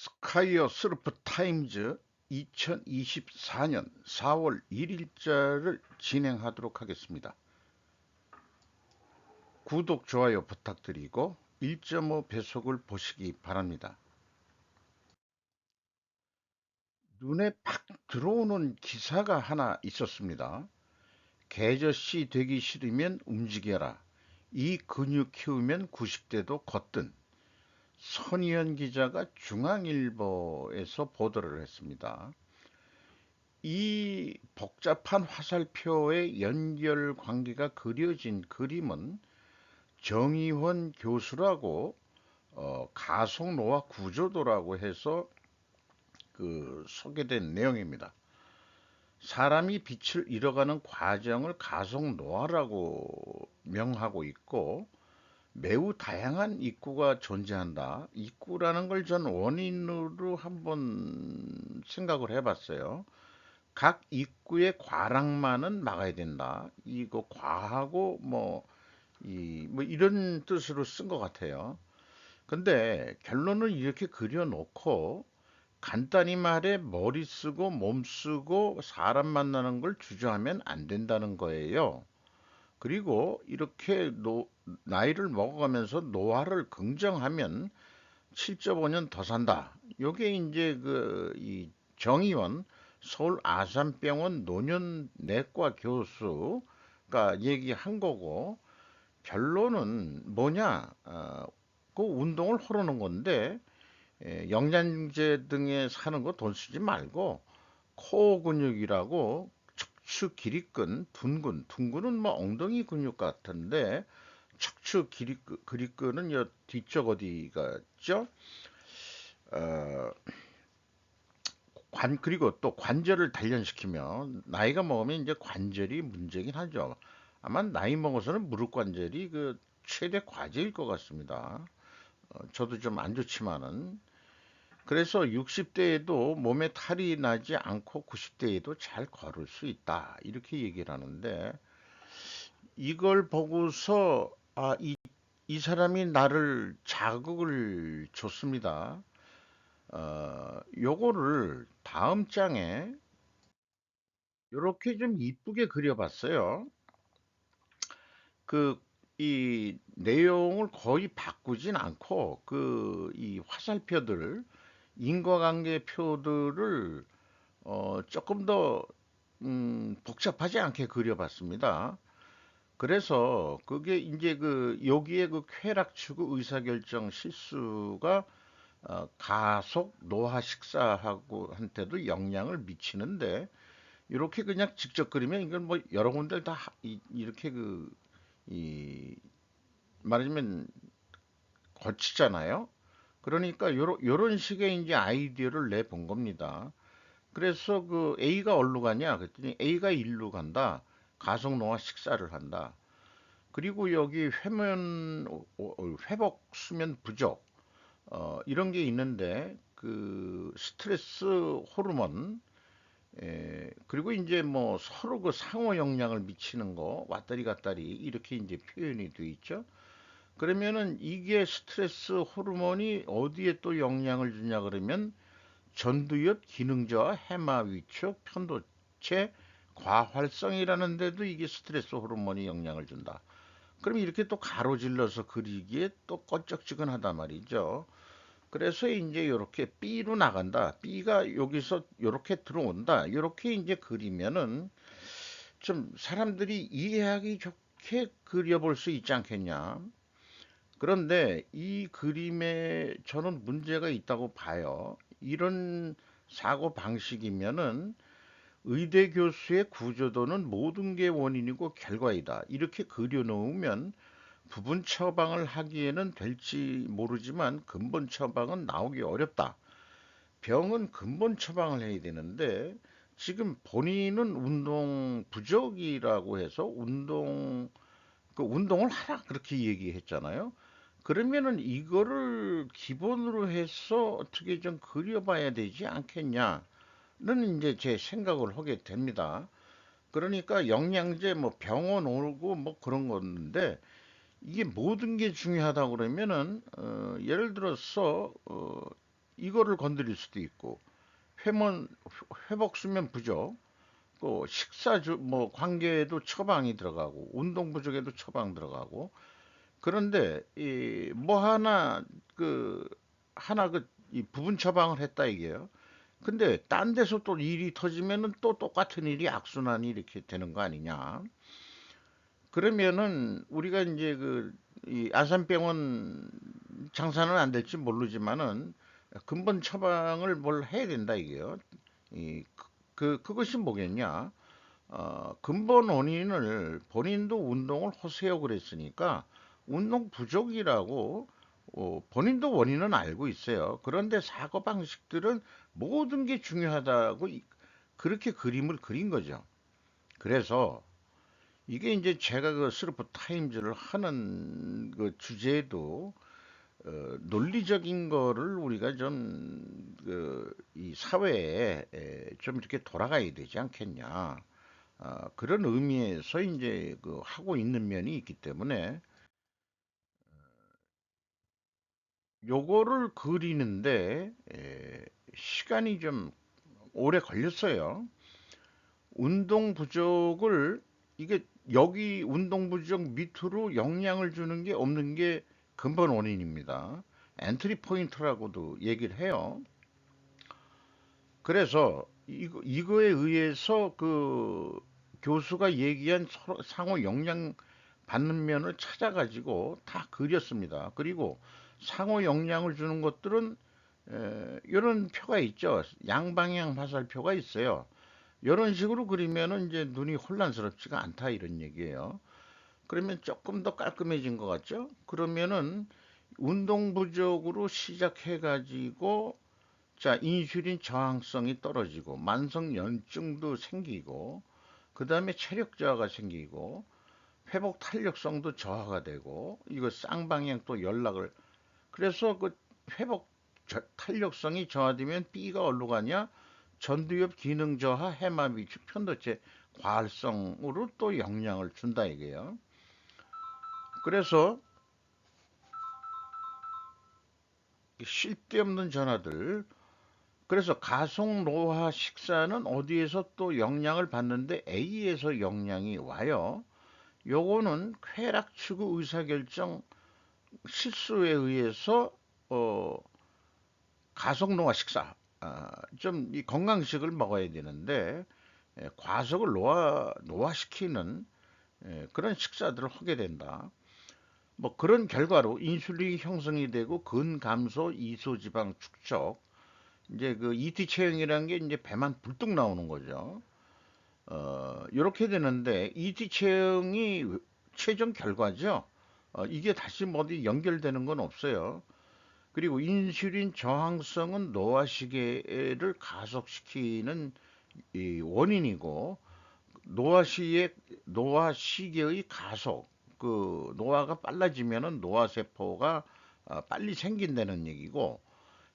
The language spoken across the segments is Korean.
스카이어 서프 타임즈 2024년 4월 1일자를 진행하도록 하겠습니다. 구독, 좋아요 부탁드리고 1.5 배속을 보시기 바랍니다. 눈에 팍 들어오는 기사가 하나 있었습니다. 개저씨 되기 싫으면 움직여라. 이 근육 키우면 90대도 걷든. 선희연 기자가 중앙일보에서 보도를 했습니다. 이 복잡한 화살표의 연결 관계가 그려진 그림은 정의원 교수라고 가속노화 구조도라고 해서 소개된 내용입니다. 사람이 빛을 잃어가는 과정을 가속노화라고 명하고 있고 매우 다양한 입구가 존재한다. 입구라는 걸 전 원인으로 한번 생각을 해봤어요. 각 입구의 과락만은 막아야 된다. 이거 과하고 뭐 이런 뜻으로 쓴 것 같아요. 근데 결론을 이렇게 그려놓고 간단히 말해 머리 쓰고 몸 쓰고 사람 만나는 걸 주저하면 안 된다는 거예요. 그리고 이렇게 나이를 먹어가면서 노화를 긍정하면 7.5년 더 산다. 요게 이제 이 정의원 서울 아산병원 노년내과 교수가 얘기한 거고 결론은 뭐냐? 그 운동을 허르는 건데 영양제 등에 사는 거 돈 쓰지 말고 코어 근육이라고 척추 기립근, 둔근은 뭐 엉덩이 근육 같은데 척추 기립근은 요 뒤쪽 어디가 있죠? 어, 그리고 또 관절을 단련시키면 나이가 먹으면 이제 관절이 문제긴 하죠. 아마 나이 먹어서는 무릎 관절이 그 최대 과제일 것 같습니다. 저도 좀 안 좋지만은 그래서 60대에도 몸에 탈이 나지 않고 90대에도 잘 걸을 수 있다. 이렇게 얘기를 하는데 이걸 보고서 이 사람이 나를 자극을 줬습니다. 요거를 다음 장에 요렇게 좀 이쁘게 그려봤어요. 그, 이 내용을 거의 바꾸진 않고 이 화살표들, 인과관계 표들을 조금 더 복잡하지 않게 그려봤습니다. 그래서 그게 이제 여기에 쾌락추구 의사결정 실수가 가속 노화 식사하고 한테도 영향을 미치는데 이렇게 그냥 직접 그리면 이건 뭐 여러 군데 다 이렇게 이 말하자면 거치잖아요. 그러니까 요런 식의 이제 아이디어를 내본 겁니다. 그래서 A가 어디로 가냐? 그랬더니 A가 일로 간다. 가속노화 식사를 한다. 그리고 여기 회복 수면 부족 이런 게 있는데 스트레스 호르몬 그리고 이제 뭐 서로 상호 영향을 미치는 거 왔다리 갔다리 이렇게 이제 표현이 돼 있죠. 그러면은 이게 스트레스 호르몬이 어디에 또 영향을 주냐 그러면 전두엽 기능저하 해마 위축 편도체 과활성이라는 데도 이게 스트레스 호르몬이 영향을 준다. 그럼 이렇게 또 가로질러서 그리기에 또 껄쩍지근하단 말이죠. 그래서 이제 이렇게 B로 나간다. B가 여기서 이렇게 들어온다. 이렇게 이제 그리면은 좀 사람들이 이해하기 좋게 그려볼 수 있지 않겠냐. 그런데 이 그림에 저는 문제가 있다고 봐요. 이런 사고 방식이면은 의대 교수의 구조도는 모든 게 원인이고 결과이다. 이렇게 그려놓으면 부분 처방을 하기에는 될지 모르지만 근본 처방은 나오기 어렵다. 병은 근본 처방을 해야 되는데 지금 본인은 운동 부족이라고 해서 운동을 하라 그렇게 얘기했잖아요. 그러면은 이거를 기본으로 해서 어떻게 좀 그려봐야 되지 않겠냐는 이제 제 생각을 하게 됩니다. 그러니까 영양제 뭐 병원 오고 뭐 그런 건데 이게 모든 게 중요하다 그러면은 예를 들어서 이거를 건드릴 수도 있고, 회mon, 회복 수면 부족, 또 뭐 관계에도 처방이 들어가고, 운동 부족에도 처방 들어가고, 그런데 이 뭐 이 부분 처방을 했다 이게요. 근데 딴 데서 또 일이 터지면은 또 똑같은 일이 악순환이 이렇게 되는 거 아니냐. 그러면은 우리가 이제 이 아산병원 장사는 안 될지 모르지만은 근본 처방을 뭘 해야 된다 이게요. 이 그것이 뭐겠냐? 근본 원인을 본인도 운동을 하세요 그랬으니까 운동 부족이라고 본인도 원인은 알고 있어요. 그런데 사고 방식들은 모든 게 중요하다고 그렇게 그림을 그린 거죠. 그래서 이게 이제 제가 그 스루프 타임즈를 하는 그 주제도 논리적인 거를 우리가 좀 이 사회에 좀 이렇게 돌아가야 되지 않겠냐. 그런 의미에서 이제 하고 있는 면이 있기 때문에 요거를 그리는데 시간이 좀 오래 걸렸어요. 운동 부족을 이게 여기 운동 부족 밑으로 영향을 주는 게 없는 게 근본 원인입니다. 엔트리 포인트라고도 얘기를 해요. 그래서 이거에 의해서 교수가 얘기한 상호 영향 받는 면을 찾아가지고 다 그렸습니다. 그리고 상호 영향을 주는 것들은 이런 표가 있죠. 양방향 화살표가 있어요. 이런 식으로 그리면은 이제 눈이 혼란스럽지가 않다 이런 얘기예요. 그러면 조금 더 깔끔해진 것 같죠? 그러면은 운동 부족으로 시작해 가지고 자, 인슐린 저항성이 떨어지고 만성 염증도 생기고 그다음에 체력 저하가 생기고 회복 탄력성도 저하가 되고 이거 쌍방향 또 연락을 그래서 회복 탄력성이 저하되면 B가 어디로 가냐? 전두엽 기능 저하, 해마비, 편도체 과활성으로 또 영향을 준다 이게요. 그래서 쓸데없는 전화들 그래서 가속 노화 식사는 어디에서 또 영향을 받는데 A에서 영향이 와요. 요거는 쾌락 추구 의사결정 실수에 의해서 어, 가속 노화 식사 좀 이 건강식을 먹어야 되는데 과속을 노화시키는 그런 식사들을 하게 된다. 뭐 그런 결과로 인슐린이 형성이 되고 근감소 이소지방 축적 이제 ET 체형이라는 게 이제 배만 불뚝 나오는 거죠. 이렇게 되는데 ET 체형이 최종 결과죠. 이게 다시 뭐 어디 연결되는 건 없어요. 그리고 인슐린 저항성은 노화시계를 가속시키는 이 원인이고 노화시의 노화시계의 가속 노화가 빨라지면은 노화세포가 빨리 생긴다는 얘기고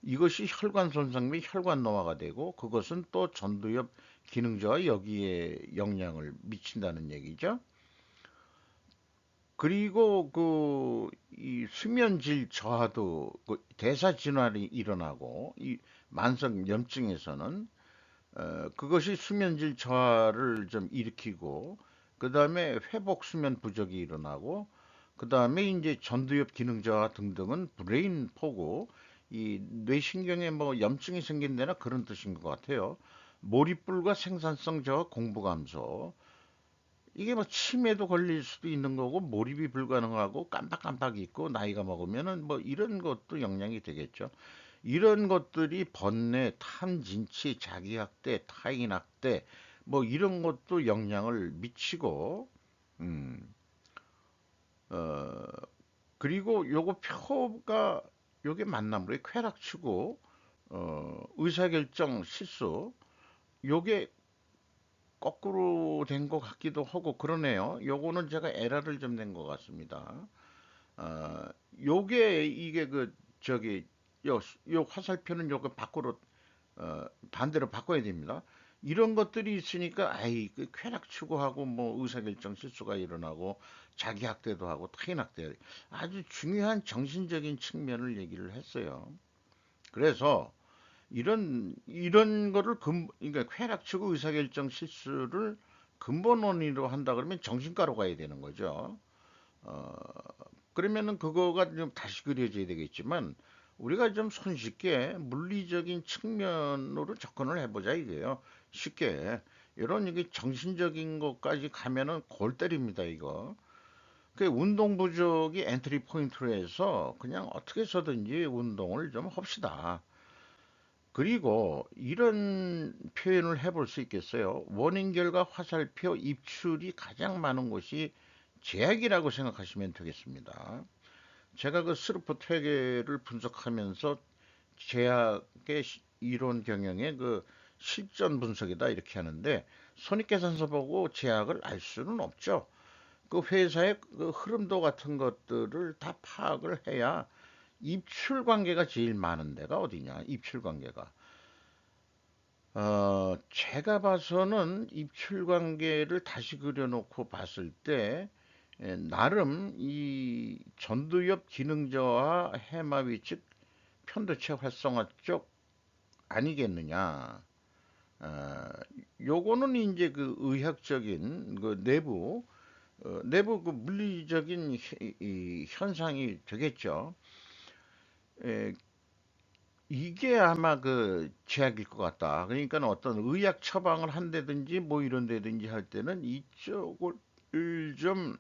이것이 혈관 손상 및 혈관 노화가 되고 그것은 또 전두엽 기능저하 여기에 영향을 미친다는 얘기죠. 그리고 이 수면질 저하도 대사 진환이 일어나고 이 만성 염증에서는 그것이 수면질 저하를 좀 일으키고 그다음에 회복 수면 부족이 일어나고 그다음에 이제 전두엽 기능 저하 등등은 브레인 포고 이 뇌신경에 뭐 염증이 생긴다나 그런 뜻인 것 같아요. 몰입불과 생산성 저하 공부 감소 이게 뭐 치매도 걸릴 수도 있는 거고 몰입이 불가능하고 깜빡깜빡 있고 나이가 먹으면은 뭐 이런 것도 영향이 되겠죠. 이런 것들이 번뇌, 탐진치, 자기학대, 타인학대 뭐 이런 것도 영향을 미치고 음, 어, 그리고 요거 표가 요게 맞나 모르겠 쾌락치고 의사결정 실수 요게 거꾸로 된 것 같기도 하고 그러네요. 요거는 제가 에러를 좀 낸 것 같습니다. 어, 요게 이게 요, 요 화살표는 요거 밖으로 반대로 바꿔야 됩니다. 이런 것들이 있으니까 아이 쾌락 추구하고 뭐 의사결정 실수가 일어나고 자기 학대도 하고 타인 학대 아주 중요한 정신적인 측면을 얘기를 했어요. 그래서 이런 거를 그러니까 쾌락치고 의사결정 실수를 근본 원인으로 한다 그러면 정신과로 가야 되는 거죠. 어, 그러면은 그거가 좀 다시 그려져야 되겠지만 우리가 좀 손쉽게 물리적인 측면으로 접근을 해보자 이거예요. 쉽게 이런 이게 정신적인 것까지 가면은 골 때립니다 이거. 그 운동 부족이 엔트리 포인트로 해서 그냥 어떻게 해서든지 운동을 좀 합시다. 그리고 이런 표현을 해볼 수 있겠어요. 원인 결과 화살표 입출이 가장 많은 곳이 제약이라고 생각하시면 되겠습니다. 제가 그 스루프 퇴계를 분석하면서 제약의 이론 경영의 그 실전 분석이다 이렇게 하는데 손익계산서 보고 제약을 알 수는 없죠. 그 회사의 그 흐름도 같은 것들을 다 파악을 해야 입출 관계가 제일 많은 데가 어디냐? 입출 관계가. 제가 봐서는 입출 관계를 다시 그려놓고 봤을 때 나름 이 전두엽 기능저하 해마위 즉 편도체 활성화 쪽 아니겠느냐. 어, 요거는 이제 그 의학적인 그 내부 그 물리적인 이 현상이 되겠죠. 에, 이게 아마 그 제약일 것 같다. 그러니까 어떤 의학 처방을 한다든지 뭐 이런 데든지 할 때는 이쪽을 좀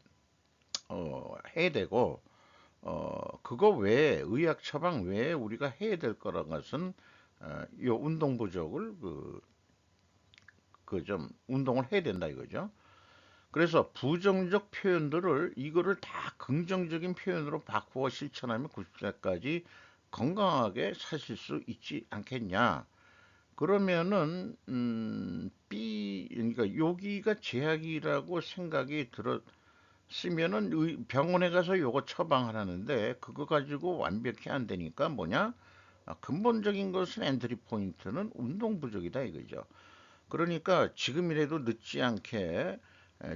해야 되고 그거 외에 의학 처방 외에 우리가 해야 될 거란 것은 요 운동 부족을 그 좀 운동을 해야 된다 이거죠. 그래서 부정적 표현들을 이거를 다 긍정적인 표현으로 바꾸어 실천하면 90세까지 건강하게 사실 수 있지 않겠냐. 그러면은 그러니까 여기가 제약이라고 생각이 들었으면은 병원에 가서 요거 처방하라는데 그거 가지고 완벽히 안 되니까 뭐냐? 근본적인 것은 엔트리 포인트는 운동 부족이다 이거죠. 그러니까 지금이라도 늦지 않게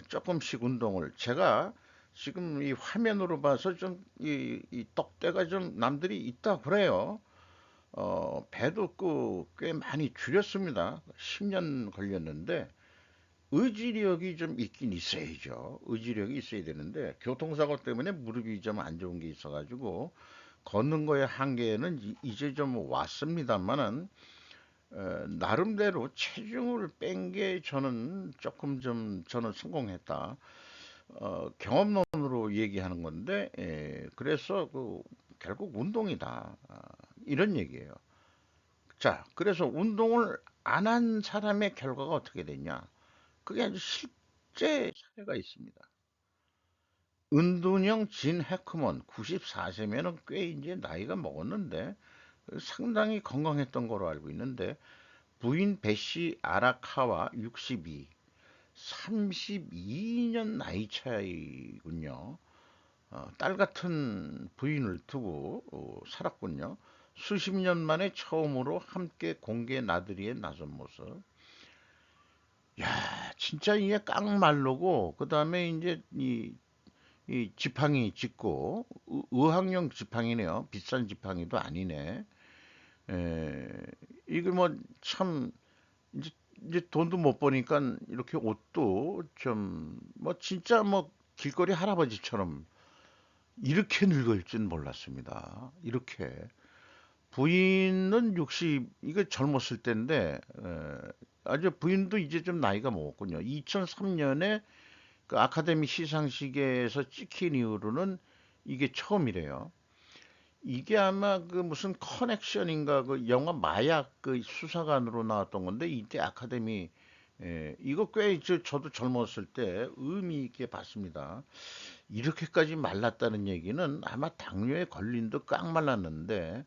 조금씩 운동을 제가 지금 이 화면으로 봐서 좀 이 떡대가 좀 남들이 있다 그래요. 배도 꽤 많이 줄였습니다. 10년 걸렸는데 의지력이 좀 있긴 있어야죠. 의지력이 있어야 되는데 교통사고 때문에 무릎이 좀 안 좋은 게 있어가지고 걷는 거의 한계는 이제 좀 왔습니다만은 나름대로 체중을 뺀 게 저는 조금 좀 저는 성공했다. 경험론으로 얘기하는 건데 그래서 결국 운동이다. 이런 얘기예요. 자, 그래서 운동을 안 한 사람의 결과가 어떻게 됐냐? 그게 아주 실제 사례가 있습니다. 은둔형 진 해커먼 94세면은 꽤 이제 나이가 먹었는데 상당히 건강했던 거로 알고 있는데 부인 베시 아라카와 62, 32년 나이 차이군요. 딸 같은 부인을 두고 살았군요. 수십 년 만에 처음으로 함께 공개 나들이에 나선 모습. 야, 진짜 이게 깡말르고 그다음에 이제 이 지팡이 짚고 의학용 지팡이네요. 비싼 지팡이도 아니네. 에, 이게 뭐 참 이제 돈도 못 버니까 이렇게 옷도 좀 뭐 진짜 뭐 길거리 할아버지처럼 이렇게 늙을 줄 몰랐습니다. 이렇게 부인은 60 이거 젊었을 때인데 아주 부인도 이제 좀 나이가 먹었군요. 2003년에 그 아카데미 시상식에서 찍힌 이후로는 이게 처음이래요. 이게 아마 그 무슨 커넥션인가 그 영화 마약 그 수사관으로 나왔던 건데 이때 아카데미 이거 꽤 저도 젊었을 때 의미 있게 봤습니다. 이렇게까지 말랐다는 얘기는 아마 당뇨에 걸린 듯 깡 말랐는데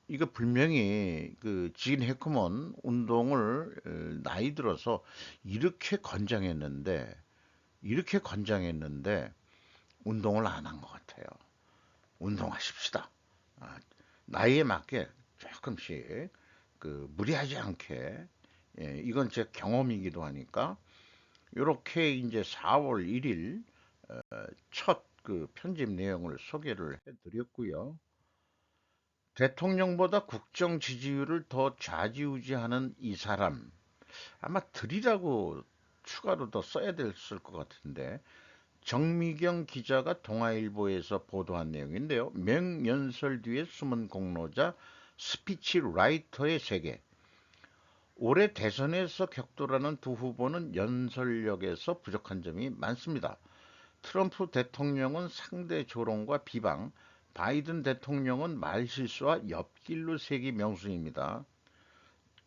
이거 분명히 진 해커먼 운동을 나이 들어서 이렇게 권장했는데 이렇게 권장했는데 운동을 안 한 것 같아요. 운동하십시다. 아, 나이에 맞게 조금씩 무리하지 않게 이건 제 경험이기도 하니까 이렇게 이제 4월 1일 첫 그 편집 내용을 소개를 해드렸고요. 대통령보다 국정 지지율을 더 좌지우지하는 이 사람, 아마 들이라고 추가로 더 써야 됐을 것 같은데, 정미경 기자가 동아일보에서 보도한 내용인데요. 명연설 뒤에 숨은 공로자 스피치 라이터의 세계. 올해 대선에서 격돌하는 두 후보는 연설력에서 부족한 점이 많습니다. 트럼프 대통령은 상대 조롱과 비방, 바이든 대통령은 말실수와 옆길로 새기 명수입니다.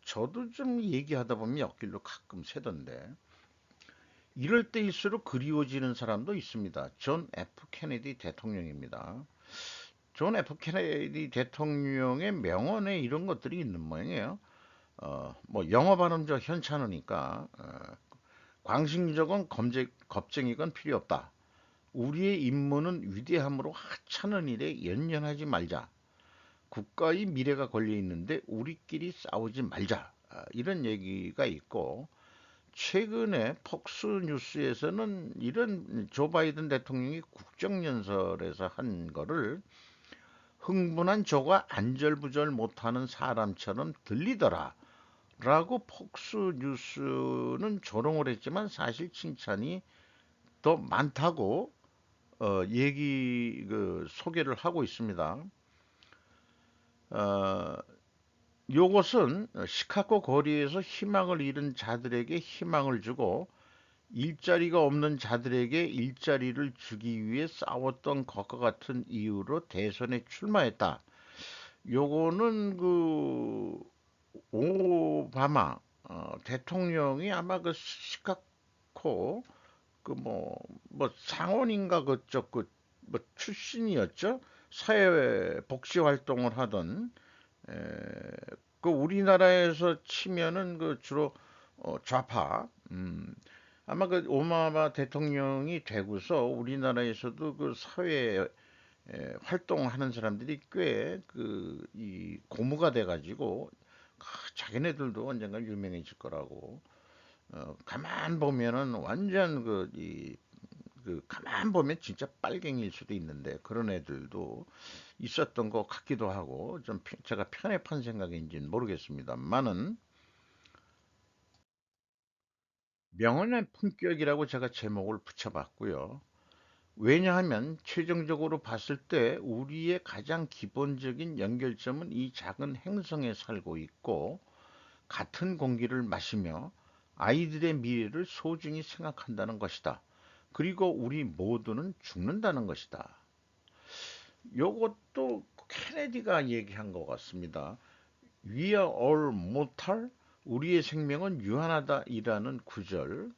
저도 좀 얘기하다 보면 옆길로 가끔 새던데. 이럴 때일수록 그리워지는 사람도 있습니다. 존 F. 케네디 대통령입니다. 존 F. 케네디 대통령의 명언에 이런 것들이 있는 모양이에요. 뭐 영어 발음 저 현찮으니까 광신적은 겁쟁이건 필요 없다. 우리의 임무는 위대함으로 하찮은 일에 연연하지 말자. 국가의 미래가 걸려 있는데 우리끼리 싸우지 말자. 이런 얘기가 있고 최근에 폭스 뉴스에서는 이런 조 바이든 대통령이 국정연설에서 한 거를 흥분한 조가 안절부절 못하는 사람처럼 들리더라. 라고 폭스 뉴스는 조롱을 했지만 사실 칭찬이 더 많다고 소개를 하고 있습니다. 어, 요것은 시카고 거리에서 희망을 잃은 자들에게 희망을 주고 일자리가 없는 자들에게 일자리를 주기 위해 싸웠던 것과 같은 이유로 대선에 출마했다. 요거는 그 오바마 대통령이 아마 그 시카고 그 뭐 상원인가 그쪽 그뭐 출신이었죠. 사회 복지 활동을 하던 에, 그 우리나라에서 치면은 그 주로 좌파 아마 그 오바마 대통령이 되고서 우리나라에서도 그 사회 활동하는 사람들이 꽤 그 이 고무가 돼가지고 자기네들도 언젠가 유명해질 거라고 가만 보면은 완전 가만 보면 진짜 빨갱이일 수도 있는데 그런 애들도 있었던 것 같기도 하고 좀 제가 편협한 생각인지는 모르겠습니다만은 명언의 품격이라고 제가 제목을 붙여봤고요. 왜냐하면 최종적으로 봤을 때 우리의 가장 기본적인 연결점은 이 작은 행성에 살고 있고 같은 공기를 마시며 아이들의 미래를 소중히 생각한다는 것이다. 그리고 우리 모두는 죽는다는 것이다. 요것도 케네디가 얘기한 것 같습니다. We are all mortal. 우리의 생명은 유한하다이라는 구절.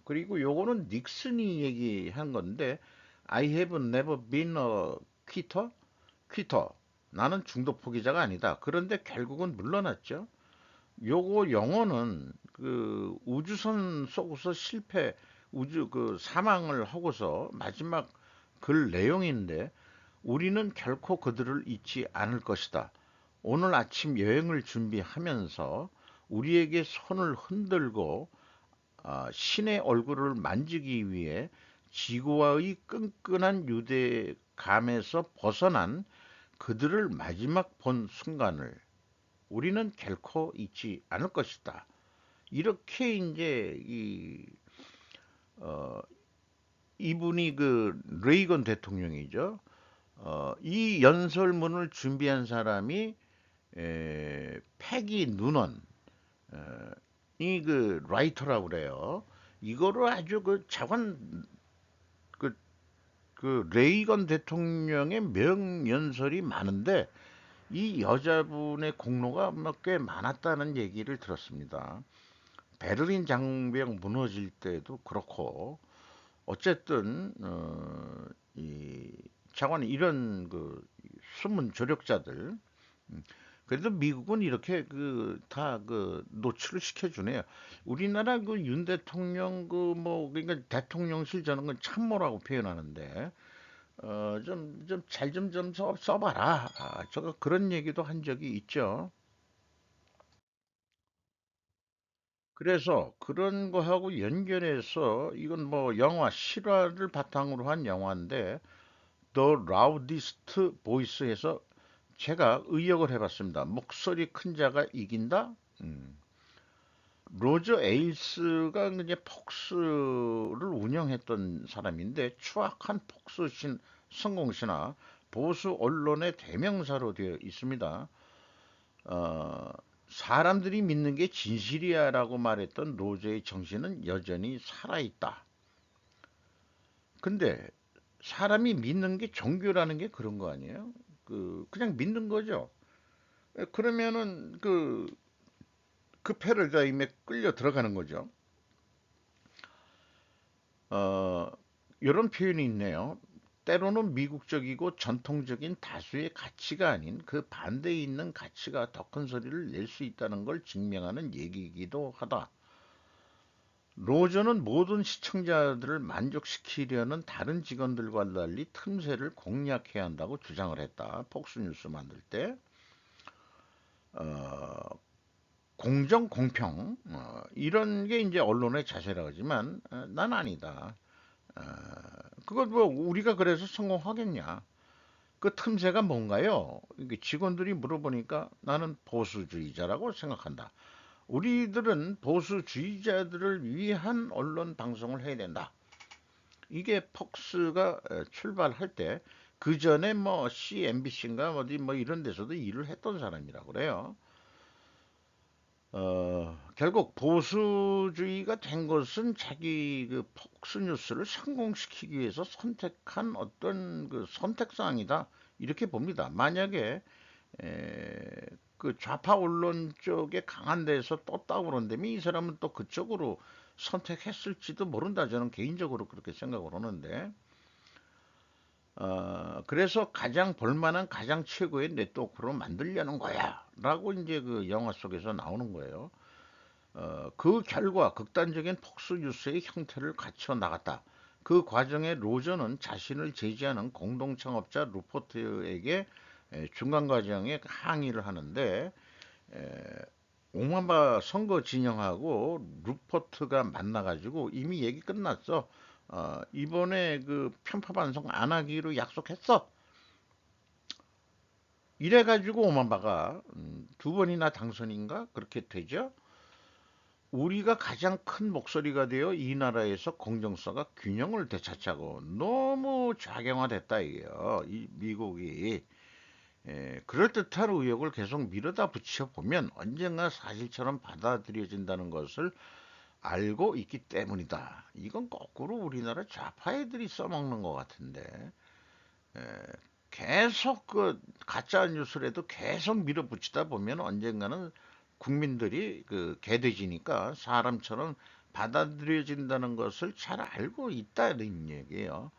그리고 요거는 닉슨이 얘기한 건데 I have never been a quitter. quitter. 나는 중도 포기자가 아니다. 그런데 결국은 물러났죠. 요거 영어는 그 우주선 쏘고서 우주 그 사망을 하고서 마지막 글 내용인데 우리는 결코 그들을 잊지 않을 것이다. 오늘 아침 여행을 준비하면서 우리에게 손을 흔들고 신의 얼굴을 만지기 위해 지구와의 끈끈한 유대감에서 벗어난 그들을 마지막 본 순간을 우리는 결코 잊지 않을 것이다. 이렇게 이제 어, 이분이 그 레이건 대통령이죠. 이 연설문을 준비한 사람이 패기 누넌 이그 라이터라고 그래요. 이거를 아주 그 자관 그, 그 레이건 대통령의 명연설이 많은데 이 여자분의 공로가 꽤 많았다는 얘기를 들었습니다. 베를린 장벽 무너질 때도 그렇고 어쨌든 이 차관 이런 그 숨은 조력자들 그래도 미국은 이렇게 그 다 그 노출을 시켜주네요. 우리나라 그 윤 대통령 그 뭐 그러니까 대통령실 저는 건 참모라고 표현하는데 좀 잘 좀 써봐라. 저가 그런 얘기도 한 적이 있죠. 그래서 그런 거하고 연결해서 이건 뭐 영화 실화를 바탕으로 한 영화인데 The Loudest Voice에서 제가 의역을 해봤습니다. 목소리 큰 자가 이긴다? 음. 로저 에일스가 이제 폭스를 운영했던 사람인데 추악한 폭스신 성공신화 보수 언론의 대명사로 되어 있습니다. 어, 사람들이 믿는 게 진실이야라고 말했던 로저의 정신은 여전히 살아있다. 근데 사람이 믿는 게 종교라는 게 그런 거 아니에요? 그냥 믿는 거죠. 그러면은 그 패러다임에 끌려 들어가는 거죠. 어, 이런 표현이 있네요. 때로는 미국적이고 전통적인 다수의 가치가 아닌 그 반대에 있는 가치가 더 큰 소리를 낼 수 있다는 걸 증명하는 얘기이기도 하다. 로저는 모든 시청자들을 만족시키려는 다른 직원들과 달리 틈새를 공략해야 한다고 주장을 했다. 폭스뉴스 만들 때. 어, 공정, 공평, 이런 게 이제 언론의 자세라고 하지만 난 아니다. 어, 그걸 뭐 우리가 그래서 성공하겠냐? 그 틈새가 뭔가요? 이게 직원들이 물어보니까 나는 보수주의자라고 생각한다. 우리들은 보수주의자들을 위한 언론 방송을 해야 된다. 이게 폭스가 출발할 때 그 전에 뭐 CNBC인가 어디 뭐 이런 데서도 일을 했던 사람이라고 그래요. 결국 보수주의가 된 것은 자기 그 폭스뉴스를 성공시키기 위해서 선택한 어떤 그 선택사항이다. 이렇게 봅니다. 만약에 에, 그 좌파 언론 쪽에 강한 데서 떴다고 그러는데 이 사람은 또 그쪽으로 선택했을지도 모른다. 저는 개인적으로 그렇게 생각을 하는데 그래서 가장 볼만한 가장 최고의 네트워크로 만들려는 거야. 라고 이제 그 영화 속에서 나오는 거예요. 그 결과 극단적인 폭스뉴스의 형태를 갖춰 나갔다. 그 과정에 로저는 자신을 제지하는 공동창업자 루퍼트에게 중간 과정에 항의를 하는데 오바마 선거 진영하고 루퍼트가 만나가지고 이미 얘기 끝났어. 이번에 그 편파 반성 안 하기로 약속했어. 이래가지고 오바마가 두 번이나 당선인가 그렇게 되죠. 우리가 가장 큰 목소리가 되어 이 나라에서 공정성과 균형을 되찾자고 너무 좌경화됐다 이게요. 이 미국이 그럴듯한 의혹을 계속 밀어다 붙여 보면 언젠가 사실처럼 받아들여진다는 것을 알고 있기 때문이다. 이건 거꾸로 우리나라 좌파 애들이 써먹는 것 같은데 계속 그 가짜 뉴스라도 계속 밀어붙이다 보면 언젠가는 국민들이 그 개돼지니까 사람처럼 받아들여진다는 것을 잘 알고 있다는 얘기예요.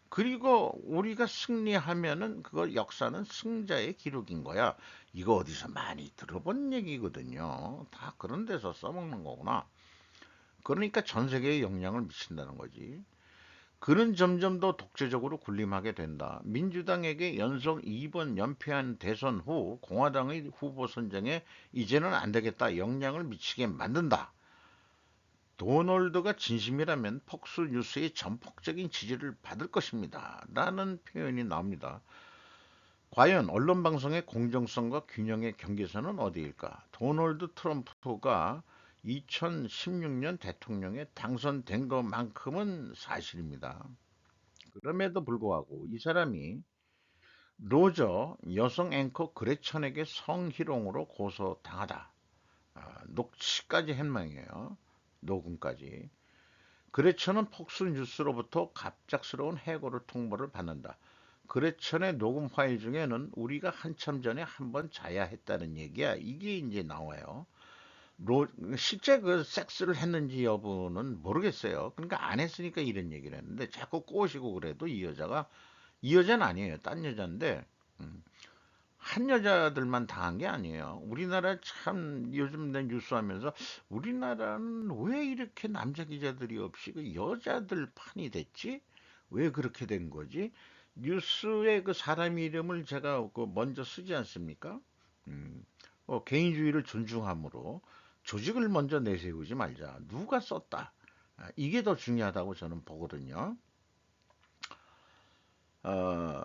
그리고 우리가 승리하면은 그거 역사는 승자의 기록인 거야. 이거 어디서 많이 들어본 얘기거든요. 다 그런 데서 써먹는 거구나. 그러니까 전 세계에 영향을 미친다는 거지. 그는 점점 더 독재적으로 군림하게 된다. 민주당에게 연속 2번 연패한 대선 후 공화당의 후보 선정에 이제는 안 되겠다. 영향을 미치게 만든다. 도널드가 진심이라면 폭스뉴스의 전폭적인 지지를 받을 것입니다. 라는 표현이 나옵니다. 과연 언론 방송의 공정성과 균형의 경계선은 어디일까? 도널드 트럼프가 2016년 대통령에 당선된 것만큼은 사실입니다. 그럼에도 불구하고 이 사람이 로저 여성 앵커 그레천에게 성희롱으로 고소당하다. 녹취까지 한 모양이에요. 녹음까지. 그레천은 폭스뉴스로부터 갑작스러운 해고를 통보를 받는다. 그레천의 녹음 파일 중에는 우리가 한참 전에 한번 자야 했다는 얘기야. 이게 이제 나와요. 실제 그 섹스를 했는지 여부는 모르겠어요. 그러니까 안 했으니까 이런 얘기를 했는데 자꾸 꼬시고 그래도 이 여자는 아니에요. 딴 여자인데 음, 한 여자들만 당한 게 아니에요. 우리나라 참 요즘 내 뉴스하면서 우리나라는 왜 이렇게 남자 기자들이 없이 그 여자들 판이 됐지? 왜 그렇게 된 거지? 뉴스에 그 사람 이름을 제가 그 먼저 쓰지 않습니까? 음, 개인주의를 존중함으로 조직을 먼저 내세우지 말자. 누가 썼다. 이게 더 중요하다고 저는 보거든요. 어,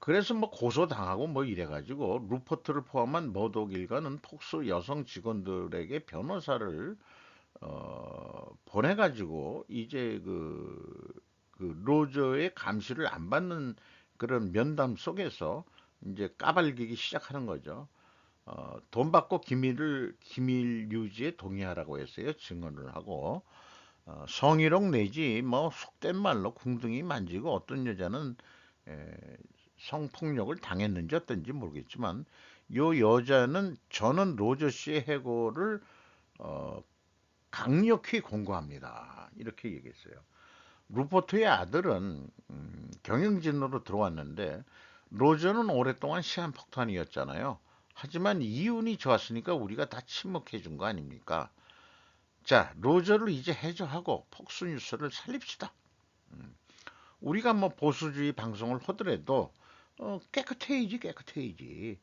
그래서 뭐 고소당하고 뭐 이래가지고 루퍼트를 포함한 머독 일가는 폭스 여성 직원들에게 변호사를 보내가지고 이제 그 로저의 감시를 안 받는 그런 면담 속에서 이제 까발리기 시작하는 거죠. 돈 받고 기밀 유지에 동의하라고 했어요. 증언을 하고 성희롱 내지 뭐 속된 말로 궁둥이 만지고 어떤 여자는 에, 성폭력을 당했는지 어떤지 모르겠지만 요 여자는 저는 로저 씨의 해고를 어, 강력히 공고합니다. 이렇게 얘기했어요. 루퍼트의 아들은 경영진으로 들어왔는데 로저는 오랫동안 시한폭탄이었잖아요. 하지만 이윤이 좋았으니까 우리가 다 침묵해 준 거 아닙니까? 자, 로저를 이제 해저하고 폭스뉴스를 살립시다. 우리가 뭐 보수주의 방송을 하더라도 깨끗해야지 깨끗해야지.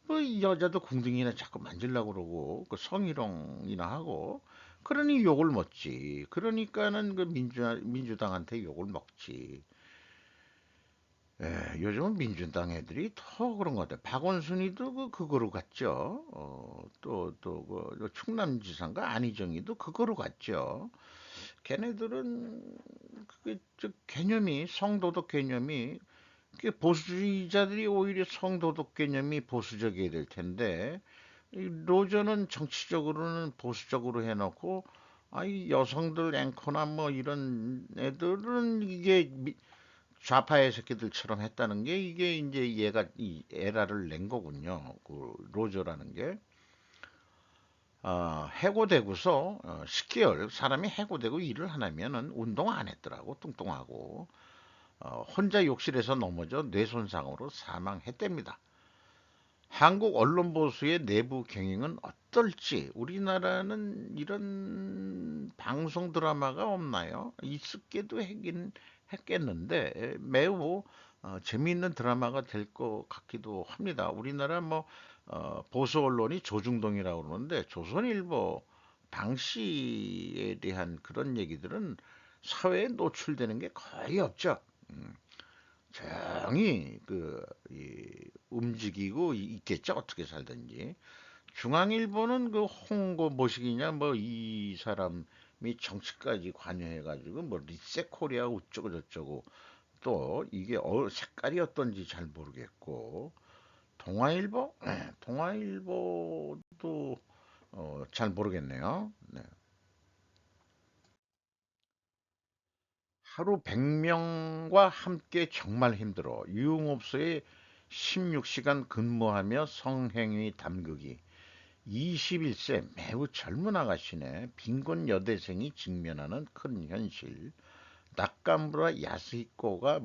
뭐 이 여자도 궁둥이나 자꾸 만질라고 그러고 그 성희롱이나 하고 그러니 욕을 먹지. 그러니까는 그 민주당한테 욕을 먹지. 예, 요즘은 민주당 애들이 더 그런 것 같아요. 박원순이도 그거로 갔죠. 그 충남지사인가 안희정이도 그거로 갔죠. 걔네들은 저 개념이 성도덕 개념이 보수주의자들이 오히려 성도덕 개념이 보수적이어야 될 텐데 이 로저는 정치적으로는 보수적으로 해놓고 아이 여성들 앵커나 뭐 이런 애들은 이게 좌파의 새끼들처럼 했다는 게 이게 이제 얘가 이 에라를 낸 거군요. 그 로저라는 게. 해고되고서 10개월 사람이 해고되고 일을 하려면은 운동 안 했더라고 뚱뚱하고 혼자 욕실에서 넘어져 뇌손상으로 사망했답니다. 한국 언론 보수의 내부 경영은 어떨지 우리나라는 이런 방송 드라마가 없나요? 있었게도 했겠는데 매우 재미있는 드라마가 될 것 같기도 합니다. 우리나라 뭐 보수 언론이 조중동이라고 그러는데 조선일보 당시에 대한 그런 얘기들은 사회에 노출되는 게 거의 없죠. 음. 조용히 움직이고 있겠죠. 어떻게 살든지. 중앙일보는 그 홍보 뭐시기냐 뭐 이 사람이 정치까지 관여해가지고 뭐 리셋 코리아 어쩌고 저쩌고 또 이게 색깔이 어떤지 잘 모르겠고 동아일보? 동아일보도 잘 모르겠네요. 네. 하루 100명과 함께 정말 힘들어. 유흥업소에 16시간 근무하며 성행위 담그기. 21세 매우 젊은 아가씨네. 빈곤 여대생이 직면하는 큰 현실. 나카무라 야스히코가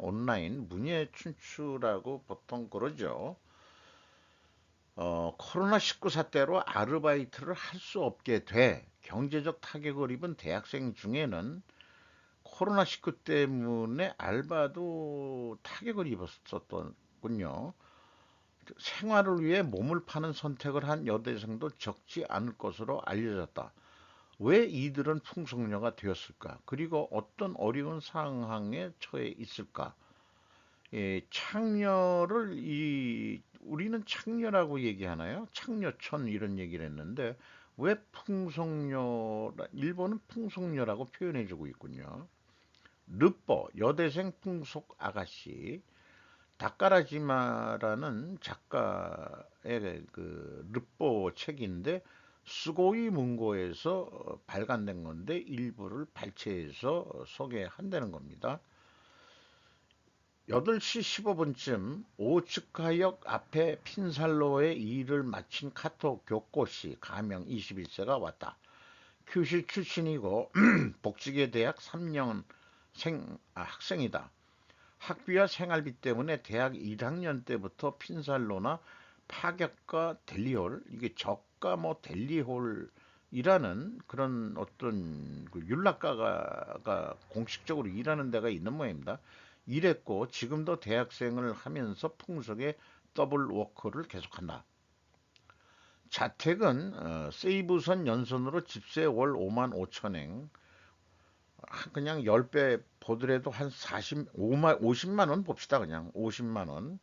온라인 문예 춘추라고 보통 그러죠. 코로나19 사태로 아르바이트를 할 수 없게 돼 경제적 타격을 입은 대학생 중에는 코로나19 때문에 알바도 타격을 입었었군요. 생활을 위해 몸을 파는 선택을 한 여대생도 적지 않을 것으로 알려졌다. 왜 이들은 풍속녀가 되었을까? 그리고 어떤 어려운 상황에 처해 있을까? 창녀를 우리는 창녀라고 얘기하나요? 창녀촌 이런 얘기를 했는데 왜 일본은 풍속녀라고 표현해주고 있군요. 르뽀 여대생 풍속 아가씨 다카라지마라는 작가의 그 르뽀 책인데 스고이 문고에서 발간된 건데 일부를 발췌해서 소개한다는 겁니다. 8시 15분쯤 오츠카역 앞에 핀살로에 일을 마친 카토 교코씨 가명 21세가 왔다. 큐슈 출신이고 복직의 대학 3년 학생이다. 학비와 생활비 때문에 대학 1학년 때부터 핀살로나 파격과 델리홀, 이게 저가 뭐 델리홀이라는 그런 어떤 그 율락가가 공식적으로 일하는 데가 있는 모양입니다. 일했고 지금도 대학생을 하면서 풍속의 더블 워크를 계속한다. 자택은 세이브선 연선으로 집세 월 5만 5천엔, 그냥 10배 보더라도 한 50만 원 봅시다. 그냥 50만 원.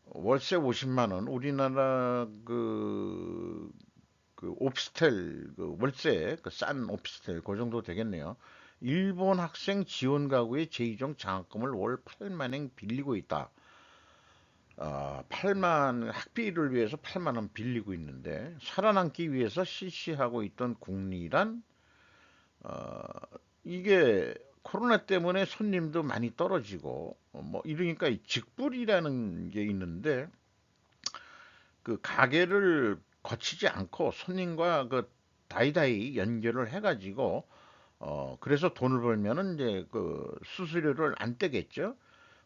월세 50만 원. 우리나라 그 오피스텔 그 월세 그 싼 오피스텔 그 정도 되겠네요. 일본 학생 지원 가구의 제2종 장학금을 월 8만 엔 빌리고 있다. 8만 학비를 위해서 8만 원 빌리고 있는데 살아남기 위해서 실시하고 있던 국리란 어, 이게 코로나 때문에 손님도 많이 떨어지고 뭐 이러니까 이 직불이라는 게 있는데 그 가게를 거치지 않고 손님과 그 다이다이 연결을 해가지고 그래서 돈을 벌면은 이제 그 수수료를 안 떼겠죠.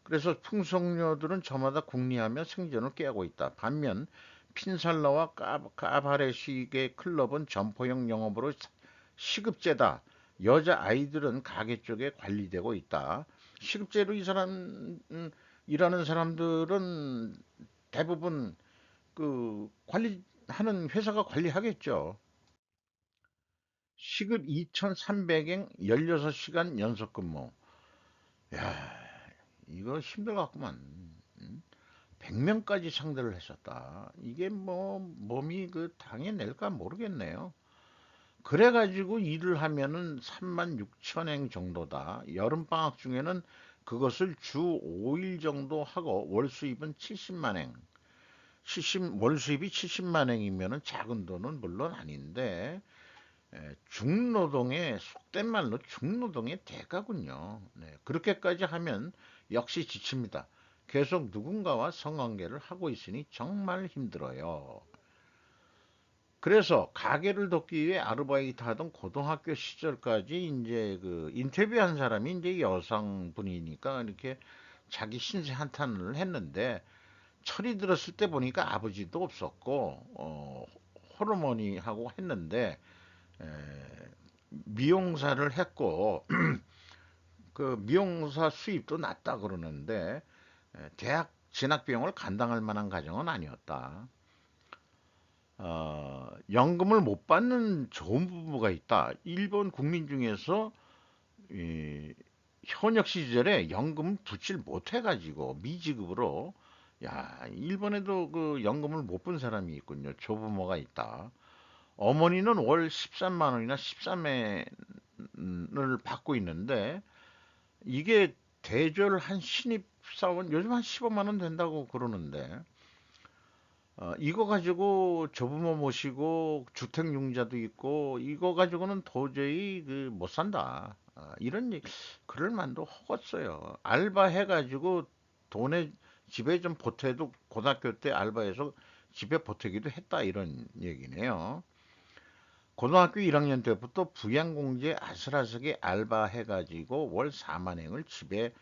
그래서 풍속녀들은 저마다 궁리하며 생존을 깨고 있다. 반면 핀살라와 까바레식의 클럽은 점포형 영업으로 시급제다. 여자 아이들은 가게 쪽에 관리되고 있다. 시급제로 이 사람 일하는 사람들은 대부분 그 관리하는 회사가 관리하겠죠. 시급 2,300엔 16시간 연속 근무. 야, 이거 힘들었구만. 100명까지 상대를 했었다. 이게 뭐 몸이 그 당해낼까 모르겠네요. 그래가지고 일을 하면은 3만 6천 엔 정도다. 여름방학 중에는 그것을 주 5일 정도 하고 월 수입은 70만 엔. 월 수입이 70만 엔이면은 작은 돈은 물론 아닌데 중노동의 속된 말로 중노동의 대가군요. 네, 그렇게까지 하면 역시 지칩니다. 계속 누군가와 성관계를 하고 있으니 정말 힘들어요. 그래서 가게를 돕기 위해 아르바이트 하던 고등학교 시절까지 이제 그 인터뷰한 사람이 이제 여성분이니까 이렇게 자기 신세 한탄을 했는데 철이 들었을 때 보니까 아버지도 없었고 호르몬이하고 했는데 에, 미용사를 했고 그 미용사 수입도 낮다 그러는데 대학 진학 비용을 감당할 만한 가정은 아니었다. 연금을 못 받는 좋은 부부가 있다. 일본 국민 중에서 이, 현역 시절에 연금 붙질 못해가지고 미지급으로 야 일본에도 그 연금을 못 본 사람이 있군요. 조부모가 있다. 어머니는 월 13만 원이나 13을 받고 있는데 이게 대졸 한 신입사원 요즘 한 15만 원 된다고 그러는데 이거 가지고 조부모 모시고 주택융자도 있고 이거 가지고는 도저히 그 못 산다. 이런 그럴 만도 허겄어요. 알바 해가지고 돈에 집에 좀 보태도 고등학교 때 알바해서 집에 보태기도 했다 이런 얘기네요. 고등학교 1학년 때부터 부양공제 아슬아슬하게 알바해가지고 월 4만 원을 집에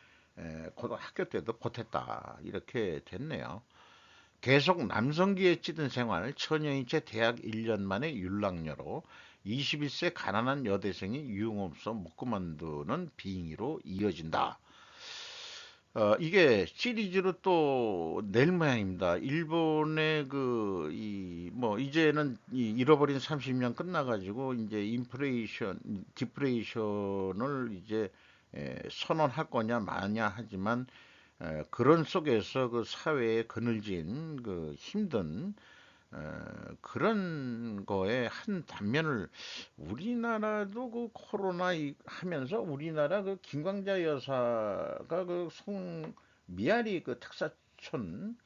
고등학교 때도 보탰다 이렇게 됐네요. 계속 남성기에 찌든 생활, 처녀인 채 대학 1년 만에 율락녀로 21세 가난한 여대생이 유흥업소 못 그만두는 빙의로 이어진다. 이게 시리즈로 또 낼 모양입니다. 일본의 뭐, 이제는 잃어버린 30년 끝나가지고, 이제 디프레이션을 이제 선언할 거냐 마냐 하지만, 그런 속에서 그 사회에 그늘진 그 힘든 그런 거에 한 단면을 우리나라도 그 코로나 하면서 우리나라 그 김광자 여사가 그 송 미아리 그 특사촌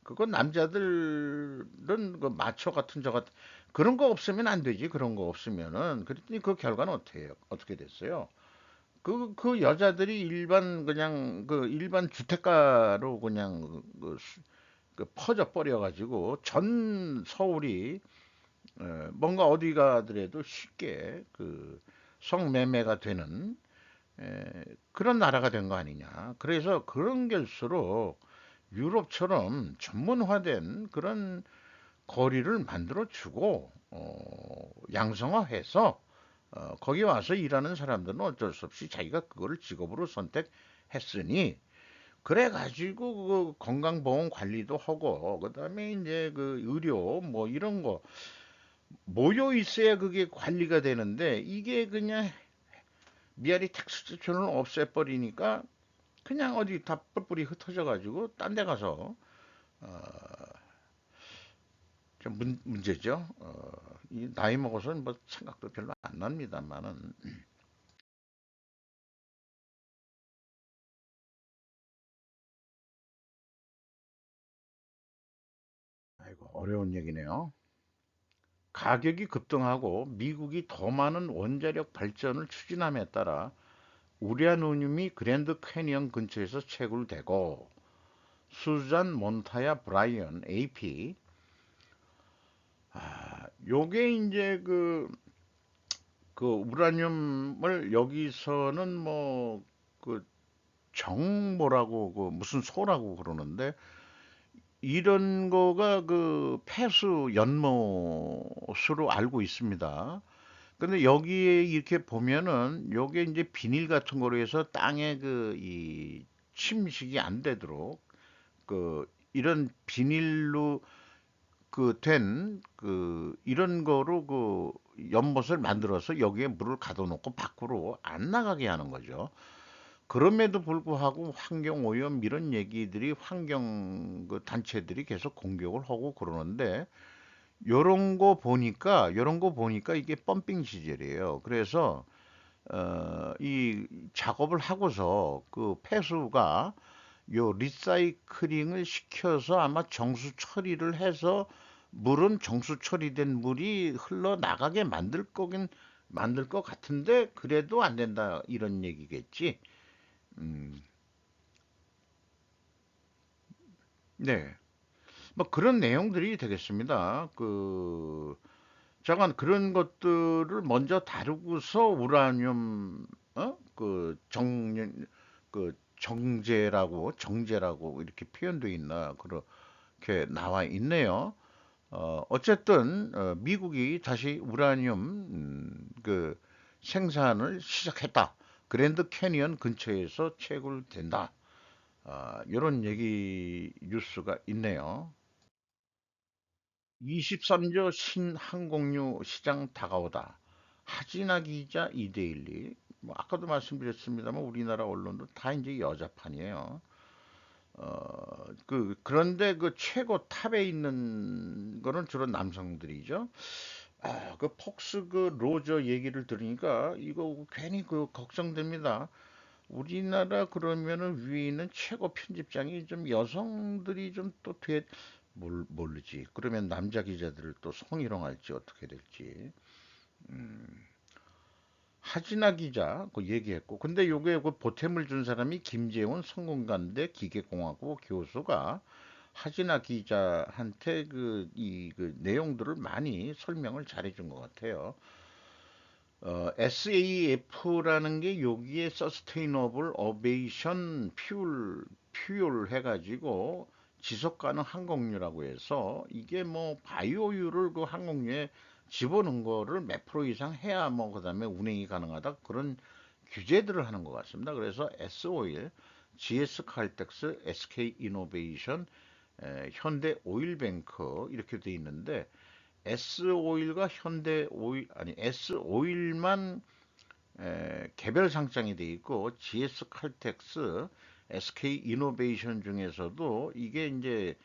그거 남자들은 그 마초 같은 저 같은 그런 거 없으면 안 되지 그런 거 없으면은 그랬더니 그 결과는 어떻게 됐어요? 그 여자들이 일반 그냥 그 일반 주택가로 그냥 그 퍼져 버려 가지고 전 서울이 뭔가 어디 가더라도 쉽게 그 성매매가 되는 그런 나라가 된 거 아니냐. 그래서 그런 결수록 유럽처럼 전문화된 그런 거리를 만들어 주고 양성화해서 거기 와서 일하는 사람들은 어쩔 수 없이 자기가 그거를 직업으로 선택했으니 그래가지고 그 건강보험 관리도 하고 그다음에 이제 그 의료 뭐 이런 거 모여 있어야 그게 관리가 되는데 이게 그냥 미아리 텍스 제초를 없애버리니까 그냥 어디 다 뿔뿔이 흩어져 가지고 딴 데 가서 어, 좀 문제죠. 이 나이 먹어서는 뭐 생각도 별로 안 납니다만은. 아이고 어려운 얘기네요. 가격이 급등하고 미국이 더 많은 원자력 발전을 추진함에 따라 우라늄이 그랜드 캐니언 근처에서 채굴되고 수잔 몬타야 브라이언 AP 요게 이제 그 우라늄을 여기서는 뭐 그 정뭐라고 그 무슨 소라고 그러는데 이런 거가 그 폐수 연못으로 알고 있습니다. 근데 여기에 이렇게 보면은 요게 이제 비닐 같은 거로 해서 땅에 그 이 침식이 안 되도록 그 이런 비닐로 그 된 그 이런 거로 그 연못을 만들어서 여기에 물을 가둬놓고 밖으로 안 나가게 하는 거죠. 그럼에도 불구하고 환경 오염 이런 얘기들이 환경 그 단체들이 계속 공격을 하고 그러는데 요런 거 보니까 이게 펌핑 시절이에요. 그래서 이 작업을 하고서 그 폐수가 요 리사이클링을 시켜서 아마 정수 처리를 해서 물은 정수 처리된 물이 흘러나가게 만들 것 같은데 그래도 안 된다 이런 얘기겠지. 음, 네. 뭐 그런 내용들이 되겠습니다. 잠깐 그런 것들을 먼저 다루고서 우라늄 그 정제라고 이렇게 표현되어 있나 그렇게 나와 있네요. 어쨌든 미국이 다시 우라늄 그 생산을 시작했다. 그랜드 캐니언 근처에서 채굴된다. 이런 얘기 뉴스가 있네요. 23조 신항공유 시장 다가오다. 하진아 기자 이데일리. 뭐 아까도 말씀드렸습니다만 우리나라 언론도 다 이제 여자판이에요. 그런데 그 최고 탑에 있는 거는 주로 남성들이죠. 그 폭스 그 로저 얘기를 들으니까 이거 괜히 그 걱정됩니다. 우리나라 그러면은 위에 있는 최고 편집장이 좀 여성들이 좀 또 모르지. 그러면 남자 기자들을 또 성희롱할지 어떻게 될지. 하진아 기자 그 얘기했고, 근데 요게 그 보탬을 준 사람이 김재원 성균관대 기계공학부 교수가 하진아 기자한테 그 내용들을 많이 설명을 잘해준 것 같아요. SAF라는 게 여기에 서스테이너블 어베이션 퓨얼 해가지고 지속 가능 항공유라고 해서 이게 뭐 바이오유를 그 항공유에 집어넣은 거를 몇 프로 이상 해야 뭐 그다음에 운행이 가능하다 그런 규제들을 하는 것 같습니다. 그래서 S-오일, GS 칼텍스, SK 이노베이션, 현대 오일뱅크 이렇게 돼 있는데 S오일과 현대오일 아니 S오일만 개별 상장이 돼 있고 GS 칼텍스, SK 이노베이션 중에서도 이게 이제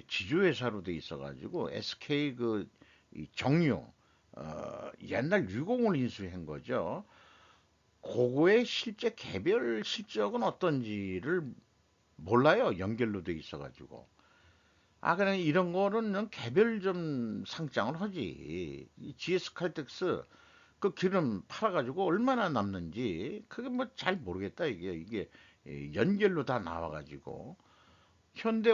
지주회사로 돼 있어가지고 SK 이 정유 옛날 유공을 인수한 거죠. 그거의 실제 개별 실적은 어떤지를 몰라요. 연결로 돼 있어가지고. 그냥 이런 거는 개별 좀 상장을 하지. 이 GS 칼텍스 그 기름 팔아가지고 얼마나 남는지 그게 뭐 잘 모르겠다 이게 연결로 다 나와가지고 현대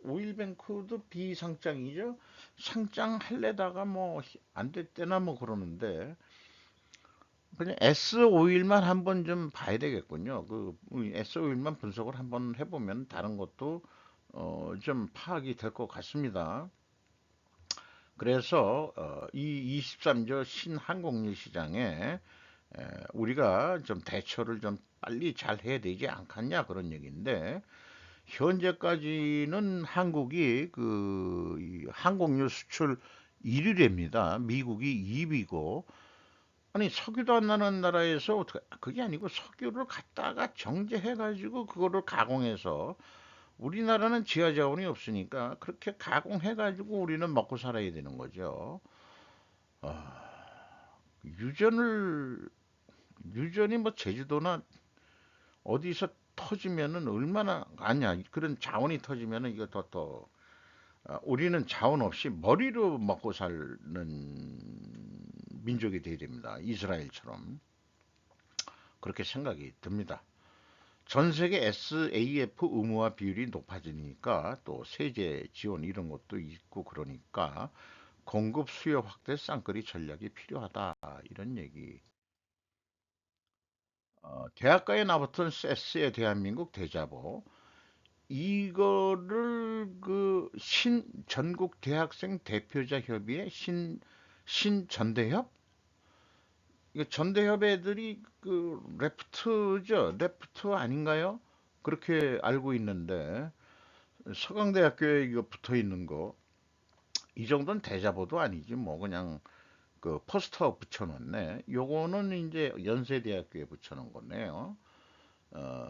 오일뱅크도 비상장이죠. 상장할래다가 뭐 안 됐대나 뭐 그러는데 그냥 S 오일만 한번 좀 봐야 되겠군요. S 오일만 분석을 한번 해보면 다른 것도 좀 파악이 될 것 같습니다. 그래서 이 23조 신항공유 시장에 우리가 좀 대처를 좀 빨리 잘 해야 되지 않겠냐 그런 얘기인데 현재까지는 한국이 이 항공유 수출 1위랍니다. 미국이 2위고 아니 석유도 안 나는 나라에서 어떻게 그게 아니고 석유를 갖다가 정제해가지고 그거를 가공해서 우리나라는 지하 자원이 없으니까 그렇게 가공해가지고 우리는 먹고 살아야 되는 거죠. 유전을 유전이 뭐 제주도나 어디서 터지면은 얼마나 아니야 그런 자원이 터지면은 이거 더 우리는 자원 없이 머리로 먹고 사는 민족이 돼야 됩니다. 이스라엘처럼 그렇게 생각이 듭니다. 전 세계 SAF 의무화 비율이 높아지니까 또 세제 지원 이런 것도 있고 그러니까 공급 수요 확대 쌍끌이 전략이 필요하다 이런 얘기. 대학가에 나붙은 세스의 대한민국 대자보 이거를 그 신 전국 대학생 대표자 협의회 신전대협 이거 전대협 애들이 그 레프트죠 레프트 아닌가요? 그렇게 알고 있는데 서강대학교에 이거 붙어 있는 거 이 정도는 대자보도 아니지 뭐 그냥 그 포스터 붙여놓네. 요거는 이제 연세대학교에 붙여놓은 거네요. 어,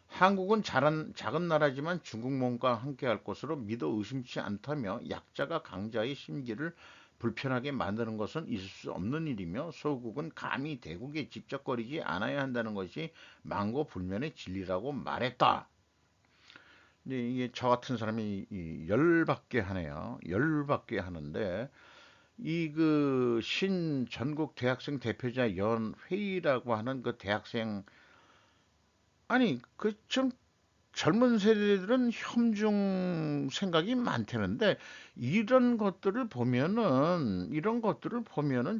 한국은 작은 나라지만 중국 몸과 함께할 것으로 믿어 의심치 않다며 약자가 강자의 심기를 불편하게 만드는 것은 있을 수 없는 일이며 소국은 감히 대국에 집적거리지 않아야 한다는 것이 망고불면의 진리라고 말했다. 근데 이게 저 같은 사람이 열받게 하네요. 열받게 하는데 이 그 신 전국 대학생 대표자 연회의라고 하는 그 대학생 아니 그 좀 젊은 세대들은 협중 생각이 많다는데 이런 것들을 보면은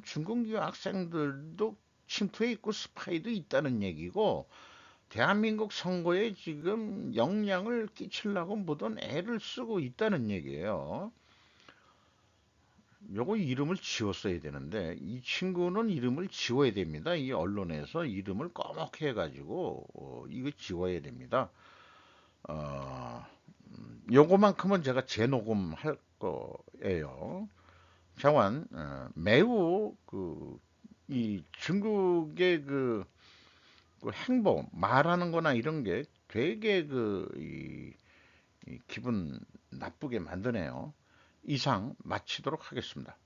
중국 유학생들도 침투해 있고 스파이도 있다는 얘기고 대한민국 선거에 지금 영향을 끼치려고 모든 애를 쓰고 있다는 얘기예요. 요거 이름을 지웠어야 되는데 이 친구는 이름을 지워야 됩니다. 이 언론에서 이름을 꺼멓게 해가지고 이거 지워야 됩니다. 어, 요거만큼은 제가 재녹음할 거예요. 장관 매우 이 중국의 그 행보 말하는 거나 이런 게 되게 이 기분 나쁘게 만드네요. 이상 마치도록 하겠습니다.